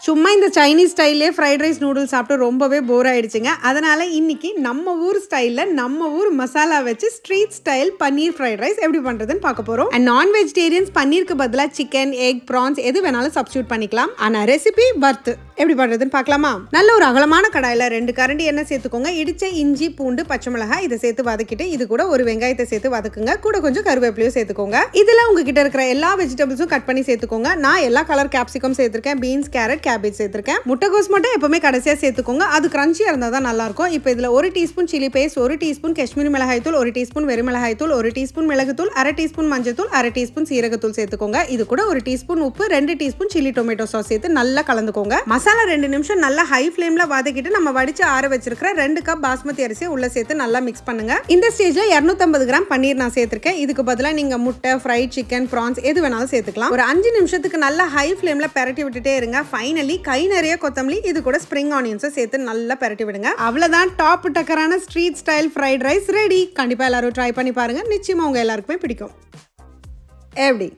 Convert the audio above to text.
சும்மா இந்த Chinese ஸ்டைல்லே fried rice noodles சாப்பிட்டு ரொம்பவே போர் ஆயிடுச்சுங்க. அதனால இன்னைக்கு நம்ம ஊர் ஸ்டைலில் நம்ம ஊர் மசாலா வச்சு ஸ்ட்ரீட் ஸ்டைல் பன்னீர் ஃப்ரைட் ரைஸ் எப்படி பண்ணுறதுன்னு பார்க்க போகிறோம். அண்ட் நான் வெஜிடேரியன்ஸ் பன்னீருக்கு பதிலாக சிக்கன், எக், ப்ரான்ஸ் எது வேணாலும் சப்ஸ்டியூட் பண்ணிக்கலாம். ஆனால் ரெசிபி வர்த்து எப்படி பண்ணுறதுன்னு பார்க்கலாமா? நல்ல ஒரு அகலமான கடாயில் 2 கரண்டி எண்ணெய் சேர்த்துக்கோங்க. இடிச்ச இஞ்சி, பூண்டு, பச்சை மிளகாய் இதை சேர்த்து வதக்கிட்டு இது கூட ஒரு வெங்காயத்தை சேர்த்து வதக்குங்க. கூட கொஞ்சம் கருவேப்பிலையும் சேர்த்துக்கோங்க. இதில் உங்ககிட்ட இருக்கிற எல்லா வெஜிடபிள்ஸும் கட் பண்ணி சேர்த்துக்கோங்க. நான் எல்லா கலர் கேப்சிகம் சேர்த்திருக்கேன், பீன்ஸ், கேரட், கேபேஜ் சேர்த்திருக்கேன். முட்டைகோஸ் மட்டும் எப்பவுமே கடைசியா சேர்த்துக்கோங்க. அது கிரன்ச்சியா இருந்தா தான் நல்லா இருக்கும். இப்போ இதுல 1 teaspoon chilli paste, 1 teaspoon Kashmiri மிளகாய் தூள், 1 டீஸ்பூன் வெறும் மிளகாய் தூள், 1 டீஸ்பூன் மிளகுத்தூள், 1/2 டீஸ்பூன் மஞ்சள் தூள், 1/2 டீஸ்பூன் சீரகத்தூள் சேர்த்துக்கோங்க. இது கூட 1 டீஸ்பூன் உப்பு, 2 டீஸ்பூன் சில்லி டொமேட்டோ சாஸ் சேர்த்து நல்லா கலந்துக்கோங்க. மசாலா 2 நிமிஷம் நல்லா ஹை ஃப்ளேம்ல வதக்கிட்டு நம்ம வடிச்சு ஆற வச்சிருக்கிற 2 கப் பாஸ்மதி அரிசியை உள்ள சேர்த்து நல்லா மிக்ஸ் பண்ணுங்க. இந்த ஸ்டேஜ்ல 250 கிராம் பன்னீர் நான் சேர்த்திருக்கேன். இதுக்கு பதிலா நீங்க முட்டை, ஃப்ரைட் சிக்கன், ப்ரான்ஸ் எது வேணாலும் சேர்த்துக்கலாம். ஒரு 5 நிமிஷத்துக்கு நல்லா ஹை ஃப்ளேம்ல பெரட்டி விட்டுட்டே இருங்க. ஃபைனலி கை நிறைய கொத்தமல்லி, இது கூட ஸ்ப்ரிங் ஆனியன்ஸை சேர்த்து நல்லா பெரட்டி விடுங்க. அவ்வளவுதான், டாப் டக்கரான street style fried rice ready. கண்டிப்பா எல்லாரும் ட்ரை பண்ணி பாருங்க. நிச்சயமா உங்க எல்லாருக்குமே பிடிக்கும். எப்படி?